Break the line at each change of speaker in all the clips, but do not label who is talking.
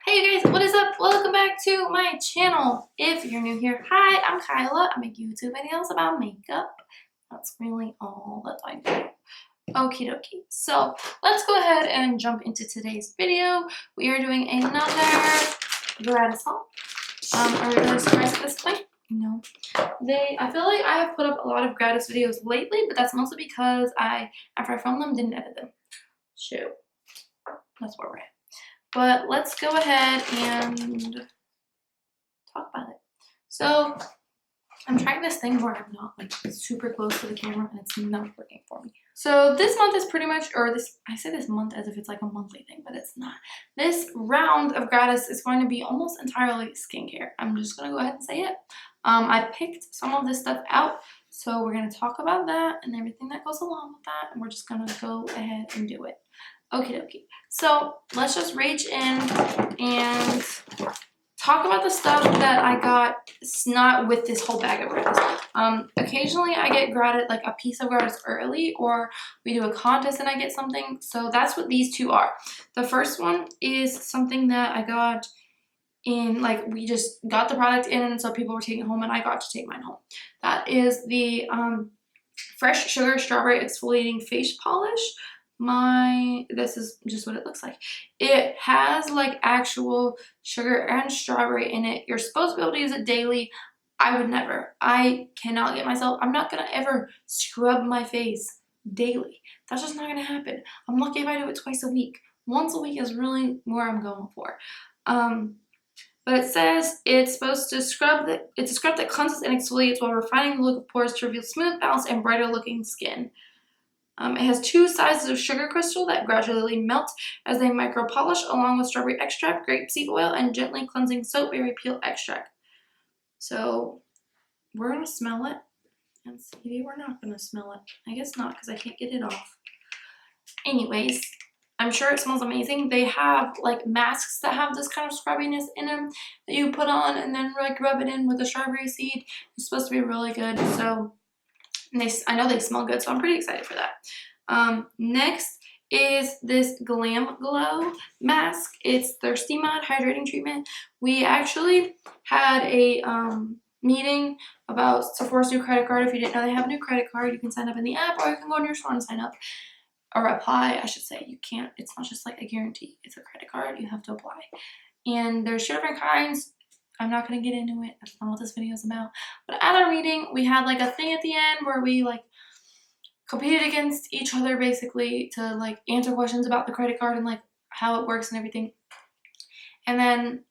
Hey you guys, what is up? Welcome back to my channel. If you're new here, hi, I'm Kyla. I make YouTube videos about makeup. That's really all that I do. Okie dokie. So let's go ahead and jump into today's video. We are doing another Gratis haul. Are we really surprised at this point? No. I feel like I have put up a lot of Gratis videos lately, but that's mostly because after I filmed them, didn't edit them. So that's where we're at. But let's go ahead and talk about it. So I'm trying this thing where I'm not like super close to the camera and it's not working for me. So this month is pretty much, I say this month as if it's like a monthly thing, but it's not. This round of Gratis is going to be almost entirely skincare. I'm just going to go ahead and say it. I picked some of this stuff out, so we're going to talk about that and everything that goes along with that, and we're just going to go ahead and do it. Okie dokie. So let's just reach in and talk about the stuff that I got. It's not with this whole bag of Gratis. Occasionally I get Gratis, like a piece of Gratis early, or we do a contest and I get something. So that's what these two are. The first one is something that I got in, like, we just got the product in, and so people were taking it home and I got to take mine home. That is the Fresh Sugar Strawberry Exfoliating Face Polish. This is just what it looks like. It has like actual sugar and strawberry in it. You're supposed to be able to use it daily. I would never. I cannot get myself, I'm not gonna ever scrub my face daily. That's just not gonna happen. I'm lucky if I do it twice a week. Once a week is really where I'm going for. But it says it's supposed to it's a scrub that cleanses and exfoliates while refining the look of pores to reveal smooth, balanced, and brighter looking skin. It has 2 sizes of sugar crystal that gradually melt as they micro polish, along with strawberry extract, grapeseed oil, and gently cleansing soap berry peel extract. So we're gonna smell it, and maybe we're not gonna smell it. I guess not, because I can't get it off. Anyways, I'm sure it smells amazing. They have like masks that have this kind of scrubbiness in them that you put on and then like rub it in with a strawberry seed. It's supposed to be really good. So I know they smell good, so I'm pretty excited for that. Next is this Glam Glow mask. It's Thirsty Mud Hydrating Treatment. We actually had a meeting about Sephora's new credit card. If you didn't know they have a new credit card, you can sign up in the app, or you can go on your store and sign up. Or apply, I should say. You can't, it's not just like a guarantee. It's a credit card, you have to apply. And there's 2 different kinds. I'm not going to get into it. That's not what this video is about. But at our meeting, we had like a thing at the end where we like competed against each other basically to like answer questions about the credit card and like how it works and everything. And then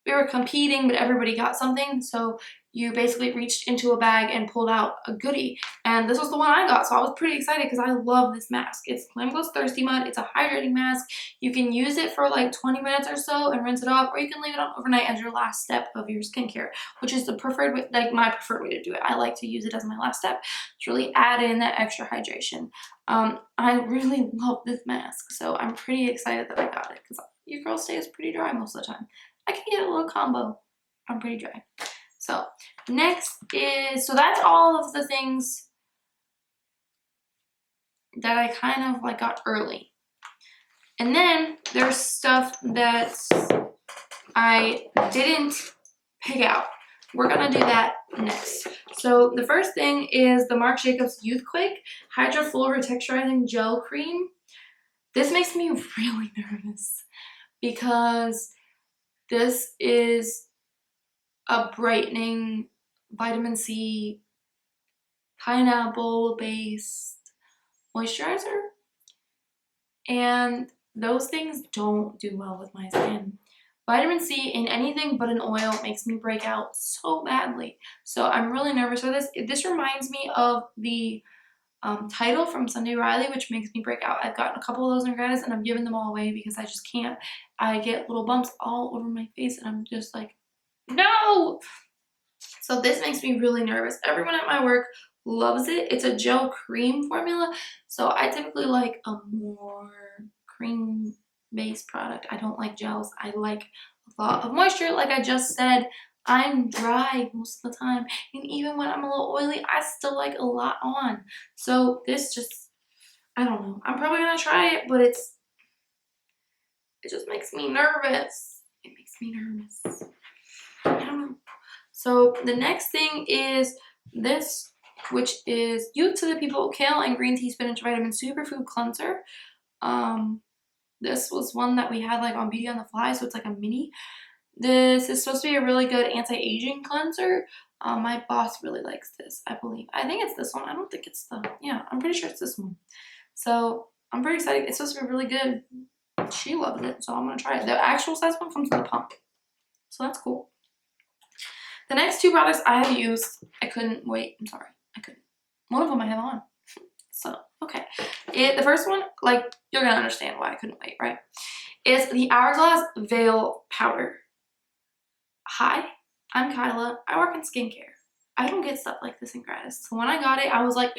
we were competing, but everybody got something. So you basically reached into a bag and pulled out a goodie. And this was the one I got, so I was pretty excited because I love this mask. It's Glam Glow's Thirsty Mud. It's a hydrating mask. You can use it for like 20 minutes or so and rinse it off, or you can leave it on overnight as your last step of your skincare, which is the preferred way, like my preferred way to do it. I like to use it as my last step to really add in that extra hydration. I really love this mask, so I'm pretty excited that I got it because your girl stays pretty dry most of the time. I can get a little combo. I'm pretty dry. So next is, so that's all of the things that I kind of like got early. And then there's stuff that I didn't pick out. We're gonna do that next. So the first thing is the Marc Jacobs Youthquake Hydra Full Retexturizing Gel Cream. This makes me really nervous because this is a brightening vitamin C pineapple based moisturizer, and those things don't do well with my skin. Vitamin C in anything but an oil makes me break out so badly, so I'm really nervous for this. This reminds me of the Title from Sunday Riley, which makes me break out. I've gotten a couple of those in Gratis and I've given them all away because I just can't. I get little bumps all over my face and I'm just like, no! So this makes me really nervous. Everyone at my work loves it. It's a gel cream formula, so I typically like a more cream based product. I don't like gels. I like a lot of moisture. Like I just said, I'm dry most of the time, and even when I'm a little oily, I still like a lot on. So this just, I don't know. I'm probably gonna try it, but it just makes me nervous. It makes me nervous. I don't know. So the next thing is this, which is Youth to the People Kale and Green Tea Spinach Vitamin Superfood Cleanser. This was one that we had like on Beauty on the Fly, so it's like a mini. This is supposed to be a really good anti-aging cleanser. My boss really likes this, I believe. I think it's this one. I don't think it's the, yeah, I'm pretty sure it's this one. So I'm pretty excited. It's supposed to be really good. She loves it, so I'm going to try it. The actual size one comes in the pump. So that's cool. The next two products I have used, I couldn't wait. I'm sorry. I couldn't. One of them I have on. So, okay. The first one, like, you're going to understand why I couldn't wait, right? It's the Hourglass Veil Powder. Hi, I'm Kyla. I work in skincare. I don't get stuff like this in Gratis. So when I got it, I was like,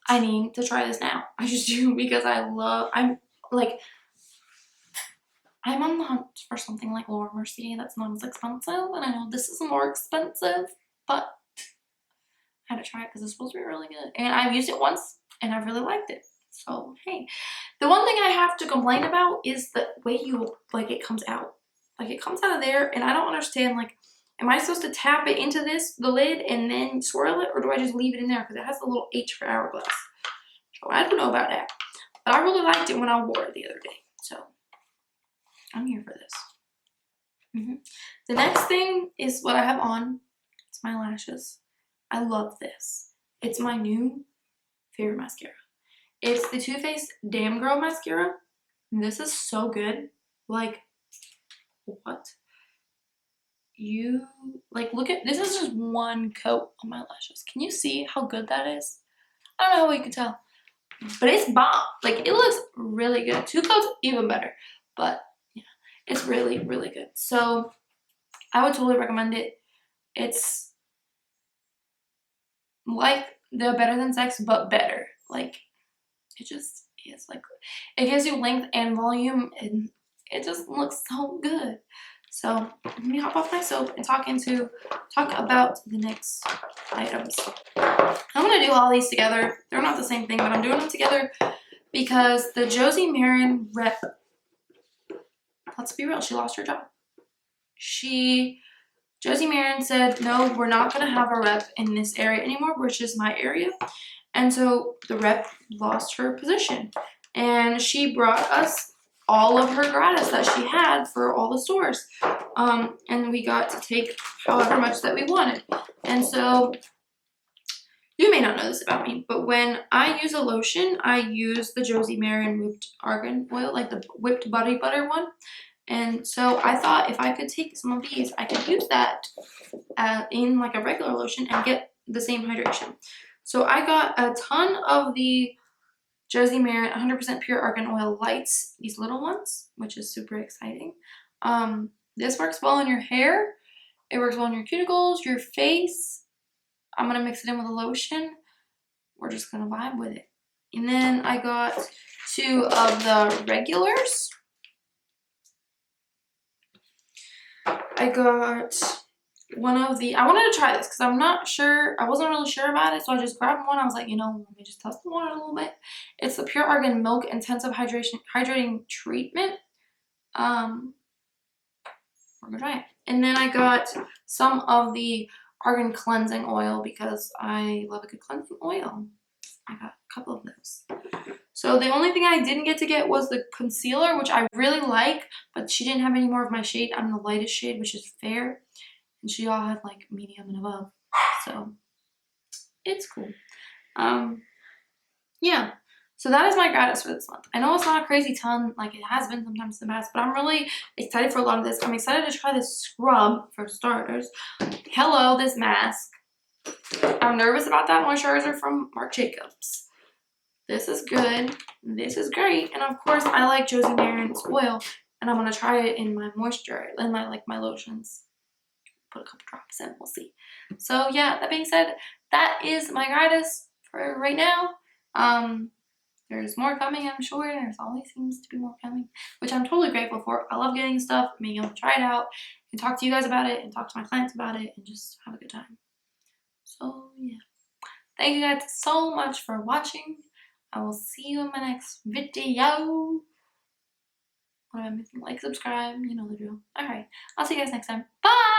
I need to try this now. I just do because I'm on the hunt for something like Laura Mercier that's not as expensive. And I know this is more expensive, but I had to try it because it's supposed to be really good. And I've used it once and I really liked it. So, hey. The one thing I have to complain about is the way it comes out. Like, it comes out of there, and I don't understand, like, am I supposed to tap it into the lid, and then swirl it, or do I just leave it in there? Because it has the little H for Hourglass. So, I don't know about that. But I really liked it when I wore it the other day. So, I'm here for this. The next thing is what I have on. It's my lashes. I love this. It's my new favorite mascara. It's the Too Faced Damn Girl Mascara. And this is so good. Like, what? Look at, this is just one coat on my lashes. Can you see how good that is? I don't know how you can tell, but it's bomb. Like, it looks really good. Two coats, even better. But yeah, it's really, really good. So I would totally recommend it. It's like the Better Than Sex, but better. Like, it just is. Like, it gives you length and volume, and it just looks so good. So let me hop off my soap and talk about the next items. I'm gonna do all these together. They're not the same thing, but I'm doing them together because the Josie Maran rep, let's be real, she lost her job. Josie Maran said, no, we're not gonna have a rep in this area anymore, which is my area. And so the rep lost her position. And she brought us all of her Gratis that she had for all the stores. And we got to take however much that we wanted. And so, you may not know this about me, but when I use a lotion, I use the Josie Maran Whipped Argan Oil, like the whipped body butter one. And so I thought if I could take some of these, I could use that in like a regular lotion and get the same hydration. So I got a ton of the Josie Maran 100% Pure Argan Oil Lights, these little ones, which is super exciting. This works well on your hair. It works well on your cuticles, your face. I'm going to mix it in with a lotion. We're just going to vibe with it. And then I got two of the regulars. I got one of the, I wanted to try this because I'm not sure, I wasn't really sure about it, so I just grabbed one. I was like, you know, let me just test the water a little bit. It's the Pure Argan Milk Intensive Hydrating Treatment. We're gonna try it. And then I got some of the Argan Cleansing Oil because I love a good cleansing oil. I got a couple of those. So the only thing I didn't get to get was the concealer, which I really like, but she didn't have any more of my shade. I'm the lightest shade, which is fair. And she all had like medium and above. So it's cool. Yeah. So that is my Gratis for this month. I know it's not a crazy ton like it has been sometimes in the past, but I'm really excited for a lot of this. I'm excited to try this scrub for starters. Hello, this mask. I'm nervous about that moisturizer from Marc Jacobs. This is good. This is great. And of course, I like Josie Maran's oil, and I'm gonna try it in my moisturizer, in my lotions. Put a couple drops in, we'll see. So yeah, that being said, that is my Gratis for right now. There's more coming, I'm sure. There's always seems to be more coming, which I'm totally grateful for. I love getting stuff, being able to try it out, and talk to you guys about it, and talk to my clients about it, and just have a good time. So yeah, thank you guys so much for watching. I will see you in my next video. What am I missing? Like, subscribe, you know the drill. Alright, I'll see you guys next time. Bye!